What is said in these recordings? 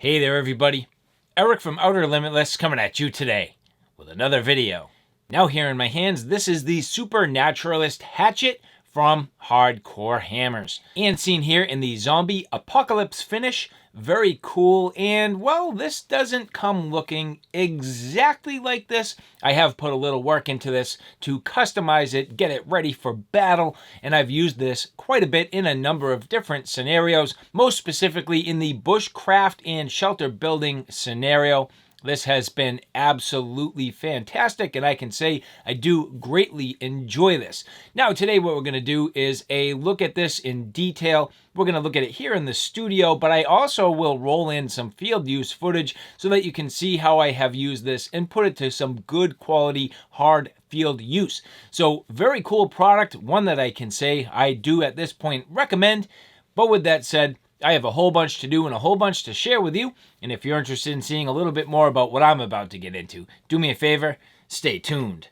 Hey there everybody, Eric from Outer Limitless coming at you today with another video. Now here in my hands, this is the Super Naturalist Hatchet from Hardcore Hammers. And seen here in the zombie apocalypse finish, very cool. And well, this doesn't come looking exactly like this. I have put a little work into this to customize it, get it ready for battle. And I've used this quite a bit in a number of different scenarios, most specifically in the bushcraft and shelter building scenario. This has been absolutely fantastic, and I can say I do greatly enjoy this. Now, today what we're going to do is a look at this in detail. We're going to look at it here in the studio, but I also will roll in some field use footage so that you can see how I have used this and put it to some good quality hard field use. So, very cool product, one that I can say I do at this point recommend. But with that said, I have a whole bunch to do and a whole bunch to share with you. And if you're interested in seeing a little bit more about what I'm about to get into, do me a favor, stay tuned.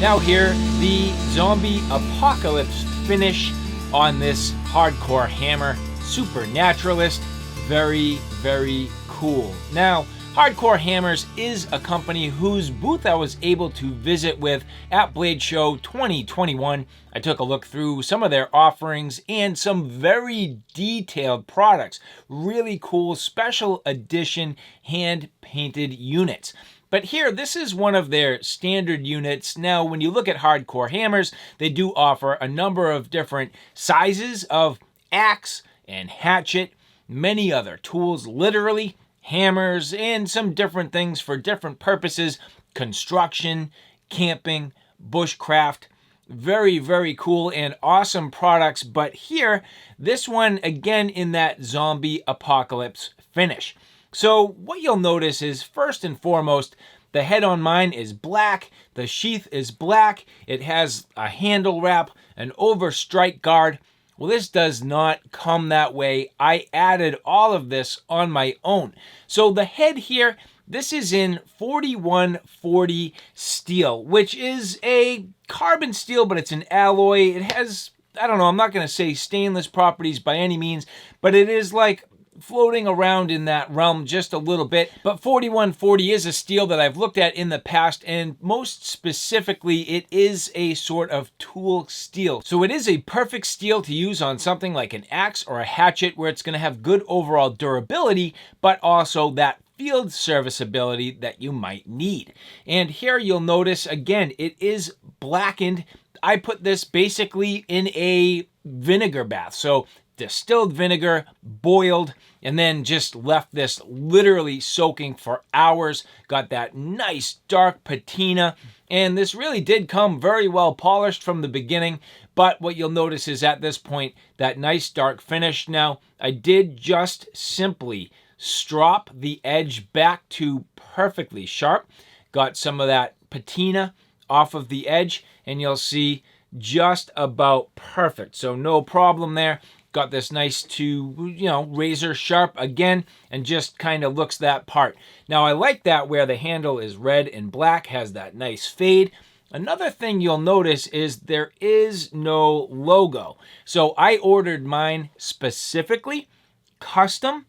Now here, the zombie apocalypse finish on this Hardcore Hammer Super Naturalist. Very, very cool. Now, Hardcore Hammers is a company whose booth I was able to visit with at Blade Show 2021. I took a look through some of their offerings and some very detailed products. Really cool special edition hand-painted units. But here, this is one of their standard units. Now, when you look at Hardcore Hammers, they do offer a number of different sizes of axe and hatchet, many other tools, literally hammers, and some different things for different purposes, construction, camping, bushcraft. Very, very cool and awesome products. But here, this one, again, in that zombie apocalypse finish. So what you'll notice is, first and foremost, the head on mine is black, the sheath is black, it has a handle wrap, an overstrike guard. Well, this does not come that way. I added all of this on my own. So the head here, this is in 4140 steel, which is a carbon steel, but it's an alloy. It has, I don't know, I'm not going to say stainless properties by any means, but it is like floating around in that realm just a little bit. But 4140 is a steel that I've looked at in the past, and most specifically, it is a sort of tool steel. So it is a perfect steel to use on something like an axe or a hatchet, where it's going to have good overall durability, but also that field serviceability that you might need. And here you'll notice, again, it is blackened. I put this basically in a vinegar bath. So distilled vinegar, boiled, and then just left this literally soaking for hours. Got that nice dark patina, and this really did come very well polished from the beginning. But what you'll notice is at this point, that nice dark finish. Now, I did just simply strop the edge back to perfectly sharp. Got some of that patina off of the edge, and you'll see just about perfect. So no problem there. Got this nice to, razor sharp again, and just kind of looks that part. Now, I like that where the handle is red and black, has that nice fade. Another thing you'll notice is there is no logo. So I ordered mine specifically, custom,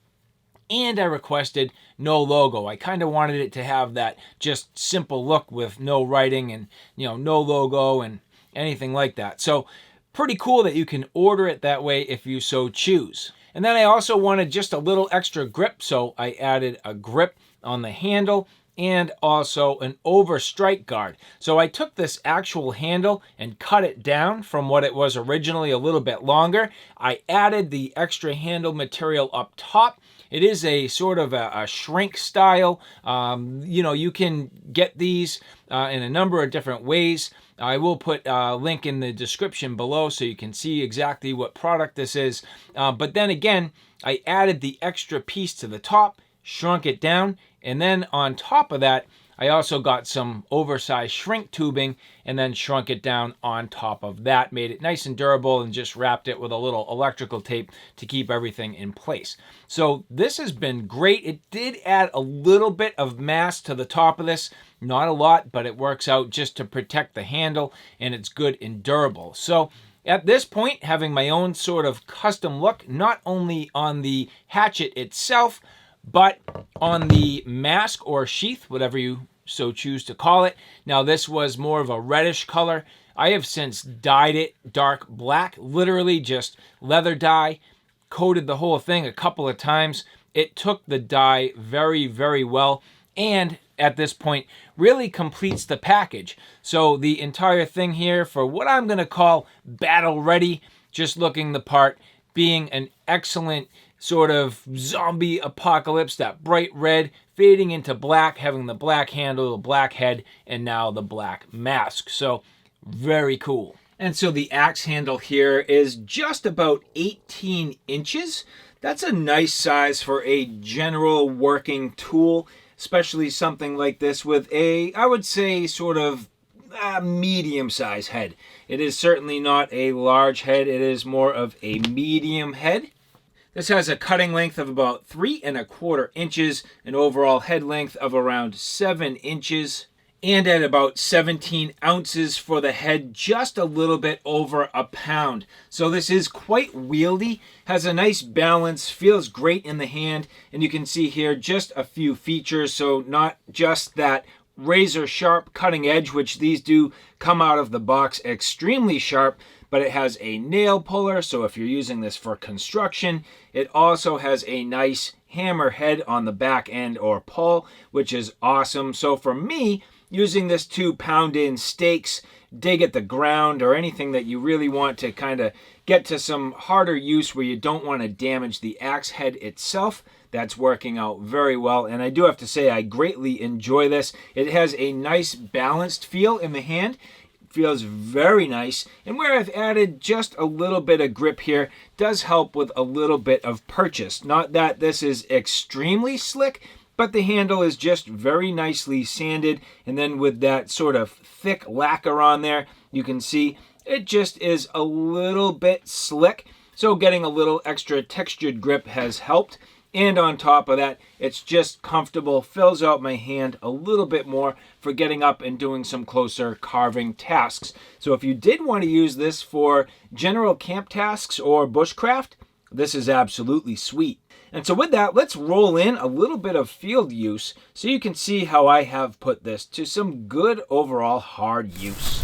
and I requested no logo. I kind of wanted it to have that just simple look with no writing and, no logo and anything like that. So pretty cool that you can order it that way if you so choose. And then I also wanted just a little extra grip, so I added a grip on the handle and also an overstrike guard. So I took this actual handle and cut it down from what it was originally, a little bit longer. I added the extra handle material up top. It is a sort of a shrink style. You can get these in a number of different ways. I will put a link in the description below so you can see exactly what product this is. But then again, I added the extra piece to the top, shrunk it down, and then on top of that, I also got some oversized shrink tubing and then shrunk it down on top of that, made it nice and durable, and just wrapped it with a little electrical tape to keep everything in place. So this has been great. It did add a little bit of mass to the top of this, not a lot, but it works out just to protect the handle, and it's good and durable. So At this point, having my own sort of custom look, not only on the hatchet itself, but on the mask or sheath, whatever you so choose to call it. Now this was more of a reddish color. I have since dyed it dark black, literally just leather dye, coated the whole thing a couple of times. It took the dye very, very well, and at this point really completes the package. So the entire thing here, for what I'm going to call battle ready, just looking the part, being an excellent sort of zombie apocalypse, that bright red fading into black, having the black handle, the black head, and now the black mask. So very cool. And so the axe handle here is just about 18 inches. That's a nice size for a general working tool, especially something like this with a, I would say, sort of medium-sized head. It is certainly not a large head. It is more of a medium head. This has a cutting length of about 3¼ inches, an overall head length of around 7 inches, and at about 17 ounces for the head, just a little bit over a pound. So this is quite wieldy, has a nice balance, feels great in the hand, and you can see here just a few features. So not just that razor sharp cutting edge, which these do come out of the box extremely sharp, but it has a nail puller, so if you're using this for construction. It also has a nice hammer head on the back end or pull, which is awesome. So for me, using this to pound in stakes, dig at the ground, or anything that you really want to kind of get to some harder use where you don't want to damage the axe head itself, that's working out very well. And I do have to say, I greatly enjoy this. It has a nice balanced feel in the hand. Feels very nice, and where I've added just a little bit of grip here does help with a little bit of purchase. Not that this is extremely slick, but the handle is just very nicely sanded, and then with that sort of thick lacquer on there, you can see it just is a little bit slick, so getting a little extra textured grip has helped. And on top of that, it's just comfortable, fills out my hand a little bit more for getting up and doing some closer carving tasks. So if you did want to use this for general camp tasks or bushcraft, this is absolutely sweet. And so with that, let's roll in a little bit of field use so you can see how I have put this to some good overall hard use.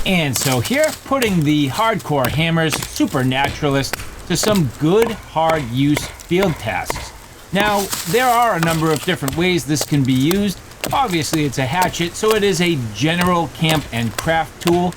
And so here, putting the Hardcore Hammers Super Naturalist to some good hard use field tasks. Now, there are a number of different ways this can be used. Obviously, it's a hatchet, so it is a general camp and craft tool.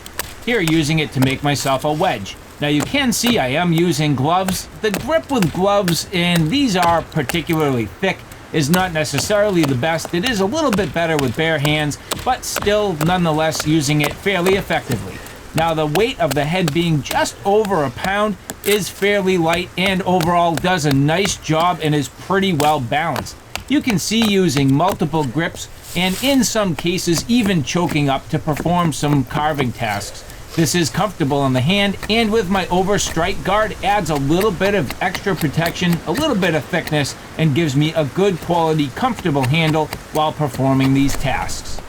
Here, using it to make myself a wedge. Now, you can see I am using gloves. The grip with gloves, and these are particularly thick, is not necessarily the best. It is a little bit better with bare hands, but still, nonetheless, using it fairly effectively. Now, the weight of the head being just over a pound is fairly light and overall does a nice job and is pretty well balanced. You can see using multiple grips and in some cases even choking up to perform some carving tasks. This is comfortable on the hand, and with my over strike guard adds a little bit of extra protection, a little bit of thickness, and gives me a good quality, comfortable handle while performing these tasks.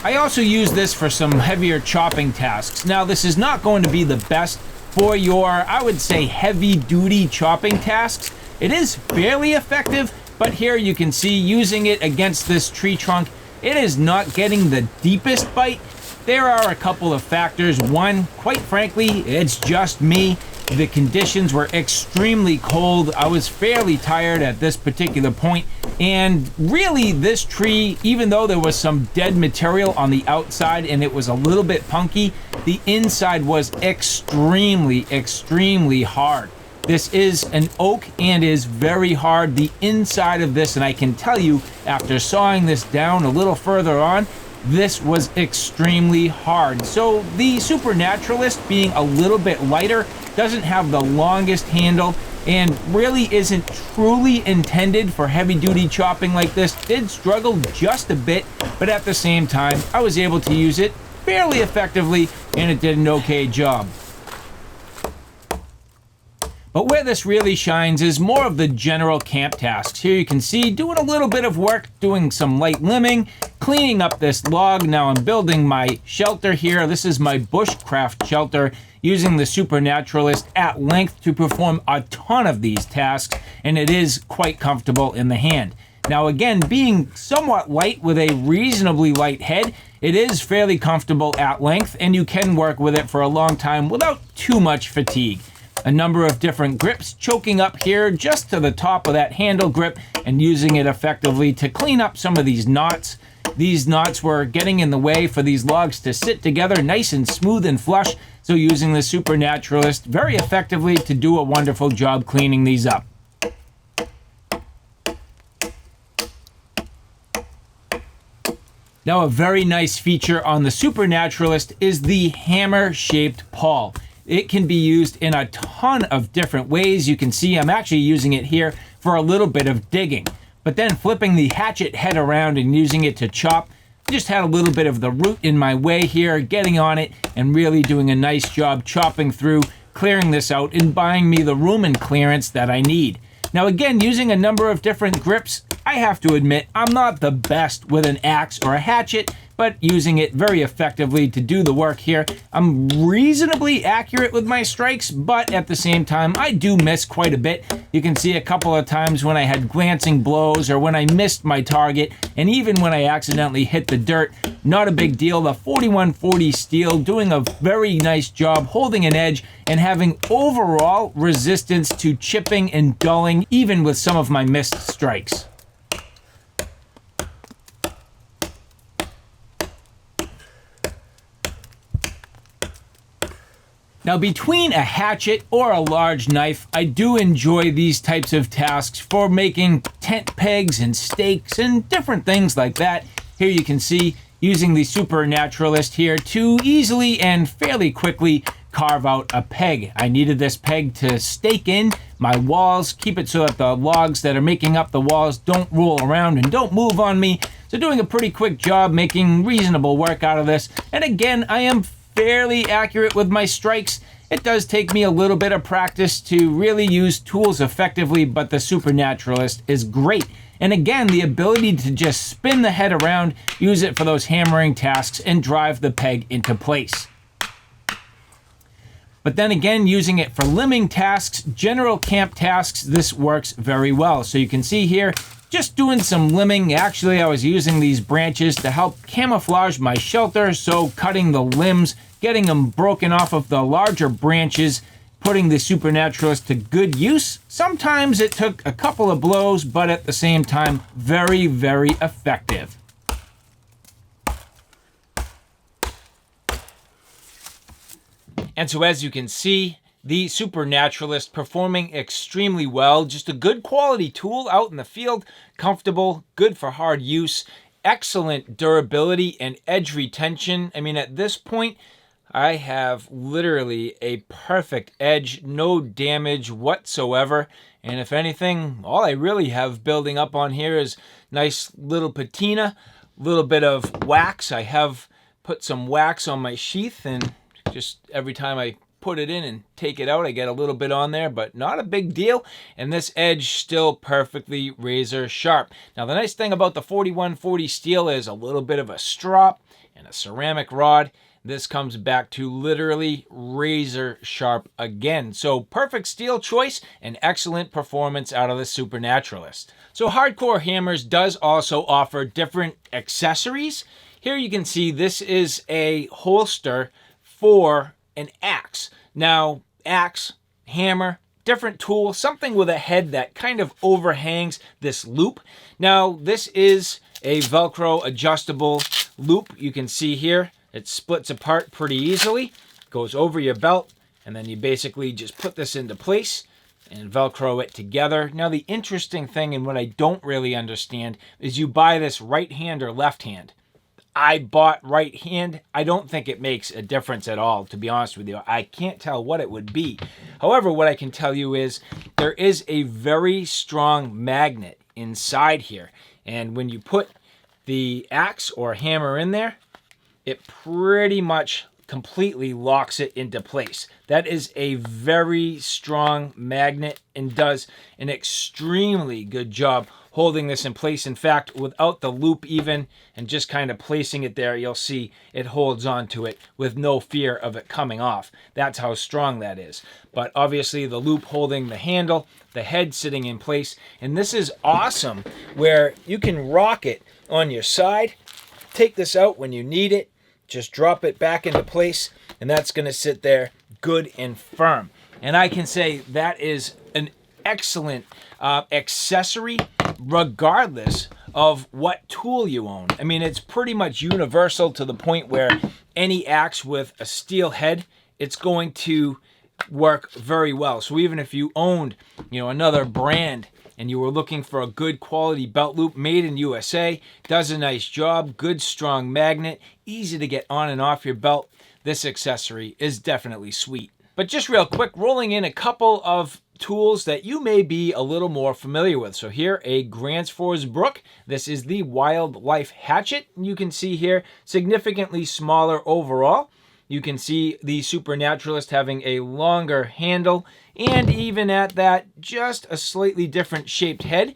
I also use this for some heavier chopping tasks. Now, this is not going to be the best for your, I would say, heavy-duty chopping tasks. It is fairly effective, but here you can see using it against this tree trunk, it is not getting the deepest bite. There are a couple of factors. One, quite frankly, it's just me. The conditions were extremely cold. I was fairly tired at this particular point. And really, this tree, even though there was some dead material on the outside and it was a little bit punky, the inside was extremely, extremely hard. This is an oak and is very hard. The inside of this, and I can tell you, after sawing this down a little further on, this was extremely hard. So the Super Naturalist, being a little bit lighter, doesn't have the longest handle and really isn't truly intended for heavy-duty chopping like this. Did struggle just a bit, but at the same time, I was able to use it fairly effectively and it did an okay job. But where this really shines is more of the general camp tasks. Here you can see doing a little bit of work, doing some light limbing, cleaning up this log. Now I'm building my shelter here. This is my Bushcraft shelter, using the Super Naturalist at length to perform a ton of these tasks, and it is quite comfortable in the hand. Now again, being somewhat light with a reasonably light head, it is fairly comfortable at length, and you can work with it for a long time without too much fatigue. A number of different grips, choking up here just to the top of that handle grip and using it effectively to clean up some of these knots. These knots were getting in the way for these logs to sit together nice and smooth and flush, so using the Super Naturalist very effectively to do a wonderful job cleaning these up. Now, a very nice feature on the Super Naturalist is the hammer-shaped pawl. It can be used in a ton of different ways. You can see I'm actually using it here for a little bit of digging, but then flipping the hatchet head around and using it to chop. I just had a little bit of the root in my way here, getting on it and really doing a nice job chopping through, clearing this out and buying me the room and clearance that I need. Now again, using a number of different grips, I have to admit I'm not the best with an axe or a hatchet, but using it very effectively to do the work here. I'm reasonably accurate with my strikes, but at the same time, I do miss quite a bit. You can see a couple of times when I had glancing blows or when I missed my target, and even when I accidentally hit the dirt. Not a big deal. The 4140 steel doing a very nice job holding an edge and having overall resistance to chipping and dulling, even with some of my missed strikes. Now, between a hatchet or a large knife, I do enjoy these types of tasks for making tent pegs and stakes and different things like that. Here you can see using the Super Naturalist here to easily and fairly quickly carve out a peg. I needed this peg to stake in my walls, keep it so that the logs that are making up the walls don't roll around and don't move on me. So doing a pretty quick job making reasonable work out of this. And again, I am fairly accurate with my strikes. It does take me a little bit of practice to really use tools effectively, but the Super Naturalist is great. And again, the ability to just spin the head around, use it for those hammering tasks, and drive the peg into place. But then again, using it for limbing tasks, general camp tasks, this works very well. So you can see here, just doing some limbing. Actually, I was using these branches to help camouflage my shelter, so cutting the limbs, getting them broken off of the larger branches, putting the Super Naturalist to good use. Sometimes it took a couple of blows, but at the same time, very, very effective. And so as you can see, the Super Naturalist performing extremely well. Just a good quality tool out in the field, comfortable, good for hard use, excellent durability and edge retention. I mean, at this point, I have literally a perfect edge, no damage whatsoever. And if anything, all I really have building up on here is nice little patina, a little bit of wax. I have put some wax on my sheath, and just every time I put it in and take it out, I get a little bit on there, but not a big deal. And this edge still perfectly razor sharp. Now, the nice thing about the 4140 steel is a little bit of a strop and a ceramic rod. This comes back to literally razor sharp again. So perfect steel choice and excellent performance out of the Super Naturalist. So Hardcore Hammers does also offer different accessories. Here you can see this is a holster for an axe. Now, axe, hammer, different tool, something with a head that kind of overhangs this loop. Now, this is a Velcro adjustable loop. You can see here, it splits apart pretty easily, goes over your belt, and then you basically just put this into place and Velcro it together. Now, the interesting thing, and what I don't really understand, is you buy this right hand or left hand. I bought right hand. I don't think it makes a difference at all, to be honest with you. I can't tell what it would be. However, what I can tell you is there is a very strong magnet inside here. And when you put the axe or hammer in there, it pretty much completely locks it into place. That is a very strong magnet and does an extremely good job holding this in place. In fact, without the loop even, and just kind of placing it there, you'll see it holds onto it with no fear of it coming off. That's how strong that is. But obviously the loop holding the handle, the head sitting in place, and this is awesome where you can rock it on your side, take this out when you need it, just drop it back into place, and that's going to sit there good and firm. And I can say that is an excellent accessory regardless of what tool you own. I mean, it's pretty much universal to the point where any axe with a steel head, it's going to work very well. So even if you owned, another brand and you were looking for a good quality belt loop made in USA, does a nice job, good strong magnet, easy to get on and off your belt, this accessory is definitely sweet. But just real quick, rolling in a couple of tools that you may be a little more familiar with. So here, a Gränsfors. This is the Wildlife Hatchet. You can see here, significantly smaller overall. You can see the Super Naturalist having a longer handle, and even at that, just a slightly different shaped head,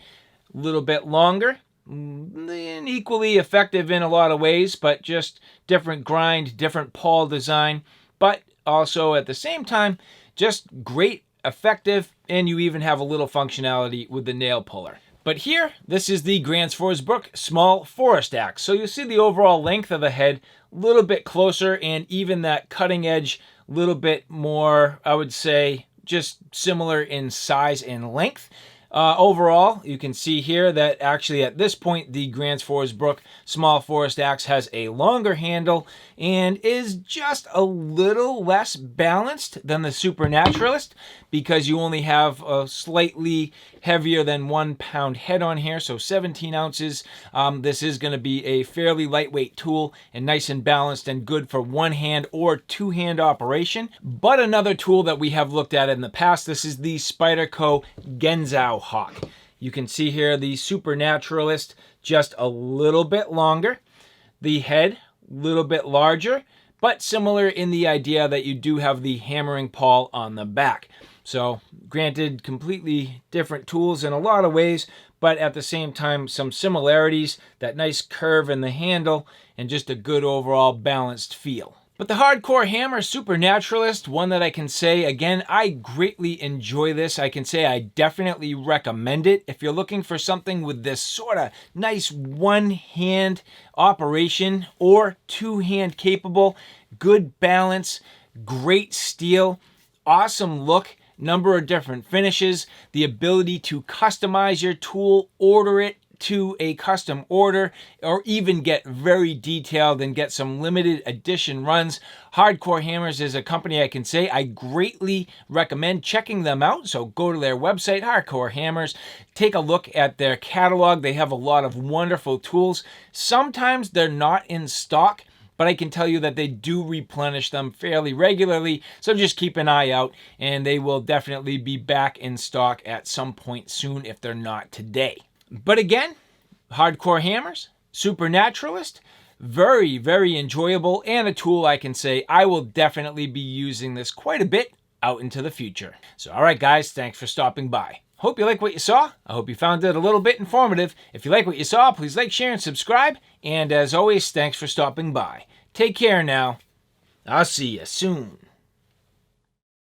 a little bit longer, and equally effective in a lot of ways, but just different grind, different pawl design, but also at the same time, just great, effective, and you even have a little functionality with the nail puller. But here, this is the Gränsfors small forest axe. So you see the overall length of the head, a little bit closer, and even that cutting edge, a little bit more, I would say, just similar in size and length. Overall, you can see here that actually at this point, the Gränsfors small forest axe has a longer handle and is just a little less balanced than the Super Naturalist because you only have a slightly heavier than 1 pound head on here, so 17 ounces. This is going to be a fairly lightweight tool and nice and balanced and good for one hand or two hand operation. But another tool that we have looked at in the past, this is the Spyderco Gensau Hawk. You can see here the Super Naturalist just a little bit longer, the head a little bit larger, but similar in the idea that you do have the hammering pawl on the back. So granted, completely different tools in a lot of ways, but at the same time, some similarities, that nice curve in the handle, and just a good overall balanced feel. But the Hardcore Hammers Super Naturalist, one that I can say, again, I greatly enjoy this. I can say I definitely recommend it. If you're looking for something with this sort of nice one-hand operation or two-hand capable, good balance, great steel, awesome look, number of different finishes, the ability to customize your tool, order it to a custom order, or even get very detailed and get some limited edition runs. Hardcore Hammers is a company I can say I greatly recommend checking them out. So go to their website, Hardcore Hammers, take a look at their catalog. They have a lot of wonderful tools. Sometimes they're not in stock, but I can tell you that they do replenish them fairly regularly, so just keep an eye out, and they will definitely be back in stock at some point soon if they're not today. But again, Hardcore Hammers, Super Naturalist, very, very enjoyable, and a tool I can say I will definitely be using this quite a bit out into the future. So all right guys, thanks for stopping by. Hope you like what you saw. I hope you found it a little bit informative. If you like what you saw, please like, share, and subscribe. And as always, thanks for stopping by. Take care now. I'll see you soon.